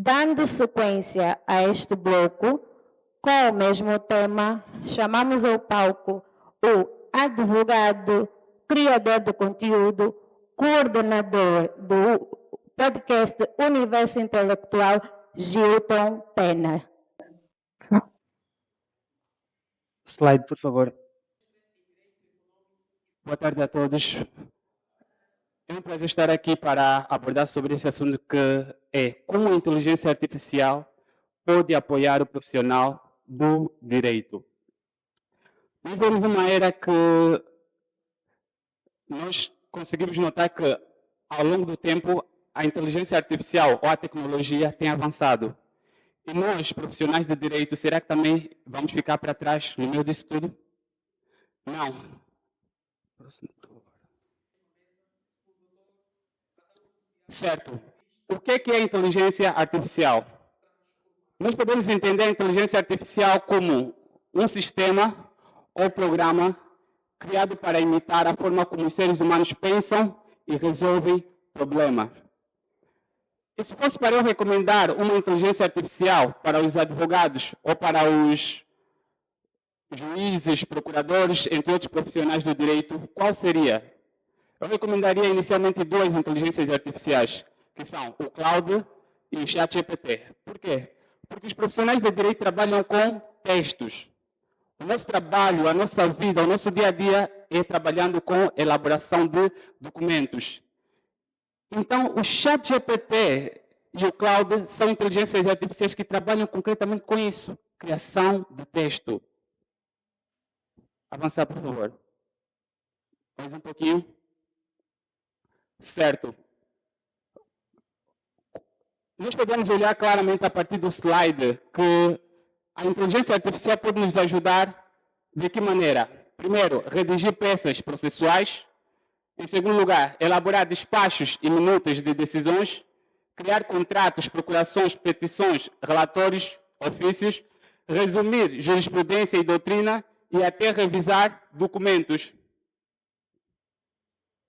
Dando sequência a este bloco, com o mesmo tema, chamamos ao palco o advogado, criador de conteúdo, coordenador do podcast Universo Intelectual, Gilton Pena. Slide, por favor. Boa tarde a todos. É um prazer estar aqui para abordar sobre esse assunto que é como a inteligência artificial pode apoiar o profissional do direito. Nós vemos uma era que nós conseguimos notar que, ao longo do tempo, a inteligência artificial ou a tecnologia tem avançado. E nós, profissionais de direito, será que também vamos ficar para trás no meio disso tudo? Não. Próximo, por favor. Certo. O que é a inteligência artificial? Nós podemos entender a inteligência artificial como um sistema ou programa criado para imitar a forma como os seres humanos pensam e resolvem problemas. E se fosse para eu recomendar uma inteligência artificial para os advogados ou para os juízes, procuradores, entre outros profissionais do direito, qual seria? Eu recomendaria inicialmente duas inteligências artificiais, que são o Claude e o ChatGPT. Por quê? Porque os profissionais de direito trabalham com textos. O nosso trabalho, a nossa vida, o nosso dia a dia é trabalhando com elaboração de documentos. Então, o ChatGPT e o Claude são inteligências artificiais que trabalham concretamente com isso, criação de texto. Avançar, por favor. Mais um pouquinho. Certo. Nós podemos olhar claramente a partir do slide que a inteligência artificial pode nos ajudar de que maneira? Primeiro, redigir peças processuais. Em segundo lugar, elaborar despachos e minutas de decisões. Criar contratos, procurações, petições, relatórios, ofícios. Resumir jurisprudência e doutrina e até revisar documentos.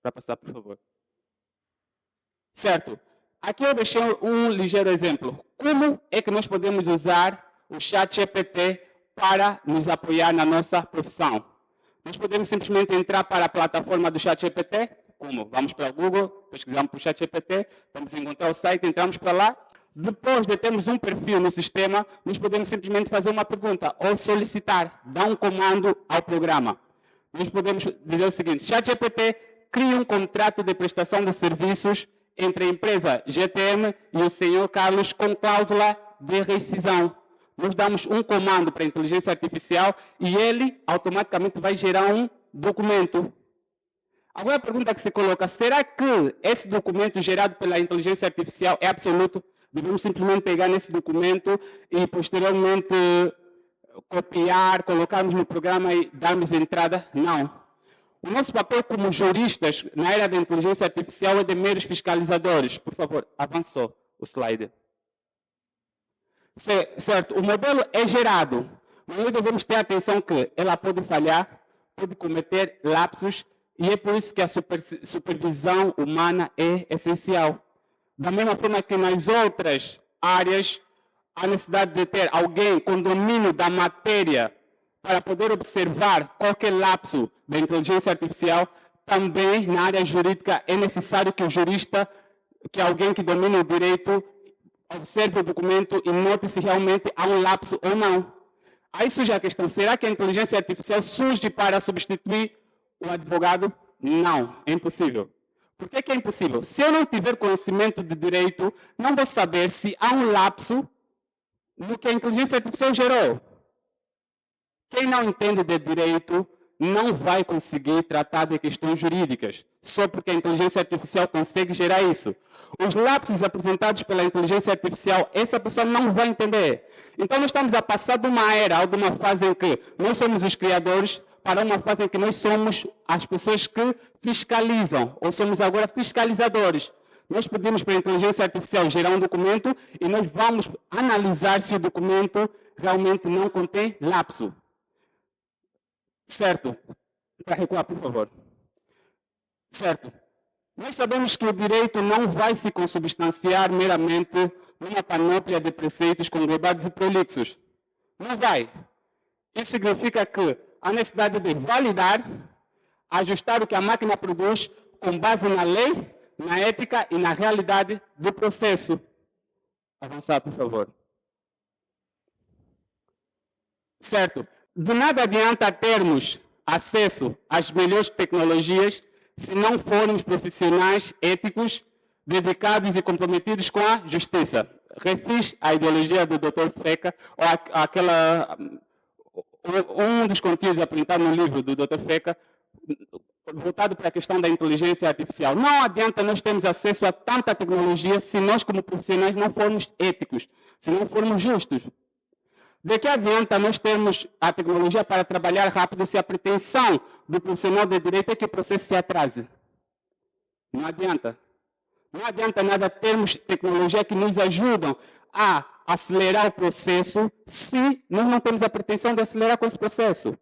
Para passar, por favor. Certo. Aqui eu deixei um ligeiro exemplo. Como é que nós podemos usar o ChatGPT para nos apoiar na nossa profissão? Nós podemos simplesmente entrar para a plataforma do ChatGPT, como? Vamos para o Google, pesquisamos para o ChatGPT, vamos encontrar o site, entramos para lá. Depois de termos um perfil no sistema, nós podemos simplesmente fazer uma pergunta ou solicitar, dar um comando ao programa. Nós podemos dizer o seguinte: ChatGPT cria um contrato de prestação de serviços entre a empresa GTM e o senhor Carlos com cláusula de rescisão. Nós damos um comando para a inteligência artificial e ele automaticamente vai gerar um documento. Agora a pergunta que se coloca: será que esse documento gerado pela inteligência artificial é absoluto? Devemos simplesmente pegar nesse documento e posteriormente copiar, colocarmos no programa e darmos entrada? Não. O nosso papel como juristas na era da inteligência artificial é de meros fiscalizadores. Por favor, avançou o slide. Certo, o modelo é gerado, mas nós devemos ter atenção que ela pode falhar, pode cometer lapsos, e é por isso que a supervisão humana é essencial. Da mesma forma que nas outras áreas, há necessidade de ter alguém com domínio da matéria para poder observar qualquer lapso da inteligência artificial, também na área jurídica é necessário que o jurista, que alguém que domine o direito, observe o documento e note se realmente há um lapso ou não. Aí surge a questão: será que a inteligência artificial surge para substituir o advogado? Não, é impossível. Por que é impossível? Se eu não tiver conhecimento de direito, não vou saber se há um lapso no que a inteligência artificial gerou. Quem não entende de direito não vai conseguir tratar de questões jurídicas, só porque a inteligência artificial consegue gerar isso. Os lapsos apresentados pela inteligência artificial, essa pessoa não vai entender. Então, nós estamos a passar de uma era ou de uma fase em que nós somos os criadores para uma fase em que nós somos as pessoas que fiscalizam, ou somos agora fiscalizadores. Nós pedimos para a inteligência artificial gerar um documento e nós vamos analisar se o documento realmente não contém lapso. Certo. Para recuar, por favor. Certo. Nós sabemos que o direito não vai se consubstanciar meramente numa panóplia de preceitos congregados e prolixos. Não vai. Isso significa que há necessidade de validar, ajustar o que a máquina produz com base na lei, na ética e na realidade do processo. Avançar, por favor. Certo. De nada adianta termos acesso às melhores tecnologias se não formos profissionais éticos, dedicados e comprometidos com a justiça. Refiz a ideologia do Dr. Feca, um dos conteúdos apresentados no livro do Dr. Feca, voltado para a questão da inteligência artificial. Não adianta nós termos acesso a tanta tecnologia se nós, como profissionais, não formos éticos, se não formos justos. De que adianta nós termos a tecnologia para trabalhar rápido se a pretensão do profissional de direito é que o processo se atrase? Não adianta. Não adianta nada termos tecnologia que nos ajudam a acelerar o processo se nós não temos a pretensão de acelerar com esse processo.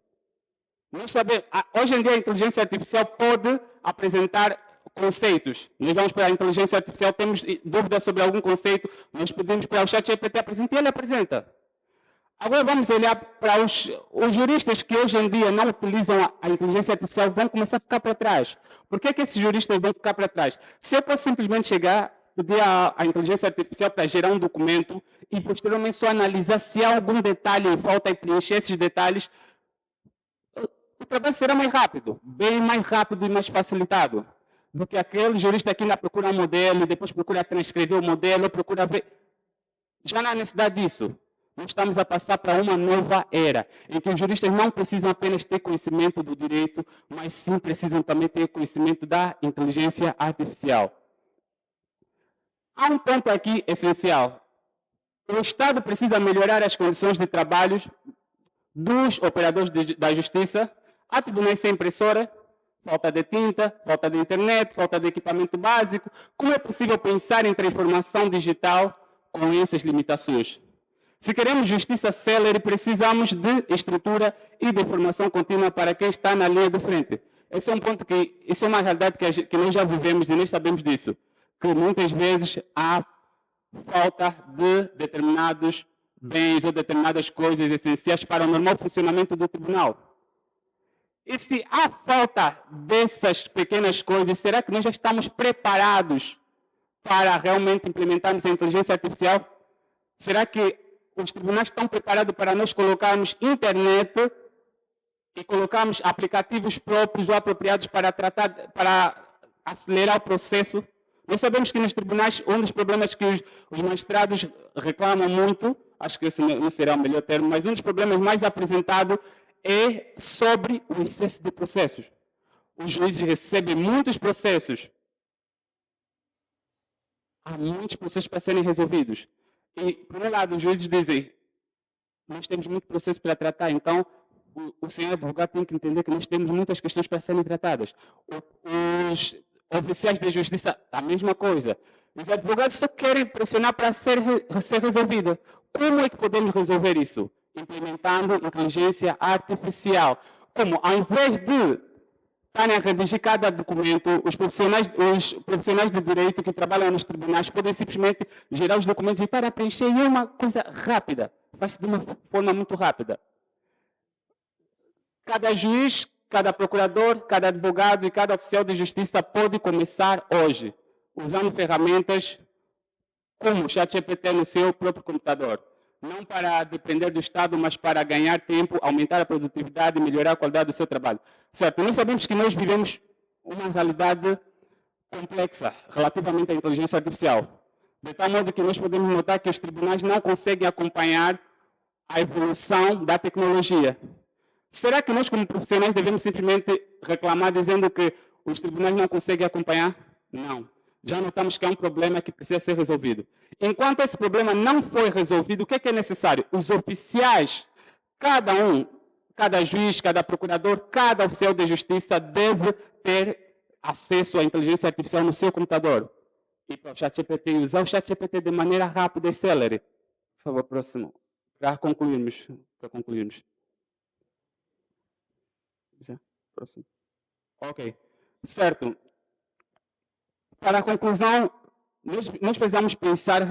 Nós sabemos, hoje em dia a inteligência artificial pode apresentar conceitos. Nós vamos para a inteligência artificial, temos dúvidas sobre algum conceito, nós pedimos para o ChatGPT apresentar e ele apresenta. Agora vamos olhar para os juristas que hoje em dia não utilizam a inteligência artificial, vão começar a ficar para trás. Por que esses juristas vão ficar para trás? Se eu posso simplesmente chegar, pedir à inteligência artificial para gerar um documento e posteriormente só analisar se há algum detalhe em falta e preencher esses detalhes, o trabalho será mais rápido, bem mais rápido e mais facilitado do que aquele jurista que ainda procura um modelo, depois procura transcrever o modelo, procura ver. Já não há necessidade disso. Nós estamos a passar para uma nova era, em que os juristas não precisam apenas ter conhecimento do direito, mas sim precisam também ter conhecimento da inteligência artificial. Há um ponto aqui essencial. O Estado precisa melhorar as condições de trabalho dos operadores da justiça. Há tribunais sem impressora, falta de tinta, falta de internet, falta de equipamento básico. Como é possível pensar em transformação digital com essas limitações? Se queremos justiça célere, precisamos de estrutura e de formação contínua para quem está na linha de frente. Esse é um ponto isso é uma realidade que nós já vivemos e nós sabemos disso. Que muitas vezes há falta de determinados bens ou determinadas coisas essenciais para o normal funcionamento do tribunal. E se há falta dessas pequenas coisas, será que nós já estamos preparados para realmente implementarmos a inteligência artificial? Será que os tribunais estão preparados para nós colocarmos internet e colocarmos aplicativos próprios ou apropriados para acelerar o processo? Nós sabemos que nos tribunais, um dos problemas que os magistrados reclamam muito, acho que esse não será o melhor termo, mas um dos problemas mais apresentados é sobre o excesso de processos. Os juízes recebem muitos processos. Há muitos processos para serem resolvidos. E, por um lado, os juízes dizem, nós temos muito processo para tratar, então o senhor advogado tem que entender que nós temos muitas questões para serem tratadas. Os oficiais de justiça, a mesma coisa. Os advogados só querem pressionar para ser resolvido. Como é que podemos resolver isso? Implementando inteligência artificial. Como, ao invés de estarem a redigir cada documento, os profissionais de direito que trabalham nos tribunais podem simplesmente gerar os documentos e estar a preencher, e é uma coisa rápida, faz-se de uma forma muito rápida. Cada juiz, cada procurador, cada advogado e cada oficial de justiça pode começar hoje, usando ferramentas como o ChatGPT no seu próprio computador. Não para depender do Estado, mas para ganhar tempo, aumentar a produtividade e melhorar a qualidade do seu trabalho. Certo, nós sabemos que nós vivemos uma realidade complexa relativamente à inteligência artificial. De tal modo que nós podemos notar que os tribunais não conseguem acompanhar a evolução da tecnologia. Será que nós, como profissionais, devemos simplesmente reclamar dizendo que os tribunais não conseguem acompanhar? Não. Já notamos que é um problema que precisa ser resolvido. Enquanto esse problema não foi resolvido, o que é necessário? Os oficiais, cada juiz, cada procurador, cada oficial de justiça deve ter acesso à inteligência artificial no seu computador. E para o ChatGPT, usar o ChatGPT de maneira rápida e célere. Por favor, próximo. Para concluirmos. Já? Próximo. Ok. Certo. Para a conclusão, nós precisamos pensar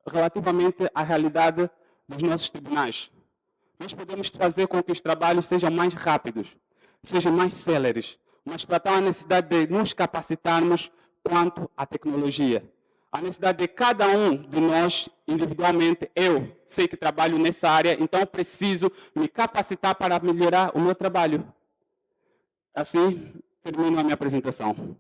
relativamente à realidade dos nossos tribunais. Nós podemos fazer com que os trabalhos sejam mais rápidos, sejam mais céleres, mas para tal a necessidade de nos capacitarmos quanto à tecnologia. A necessidade de cada um de nós, individualmente, eu sei que trabalho nessa área, então preciso me capacitar para melhorar o meu trabalho. Assim, termino a minha apresentação.